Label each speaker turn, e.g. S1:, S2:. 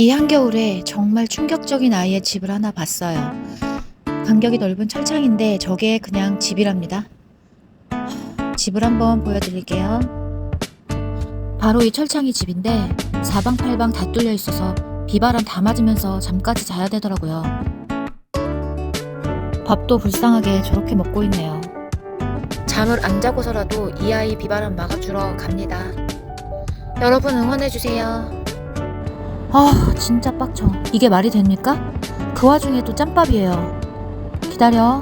S1: 이 한겨울에 정말 충격적인 아이의 집을 하나 봤어요. 간격이 넓은 철창인데 저게 그냥 집이랍니다. 집을 한번 보여드릴게요. 바로 이 철창이 집인데 사방팔방 다 뚫려 있어서 비바람 다 맞으면서 잠까지 자야 되더라고요. 밥도 불쌍하게 저렇게 먹고 있네요. 잠을 안 자고서라도 이 아이 비바람 막아주러 갑니다. 여러분 응원해주세요. 아 진짜 빡쳐. 이게 말이 됩니까? 그 와중에도 짬밥이에요. 기다려.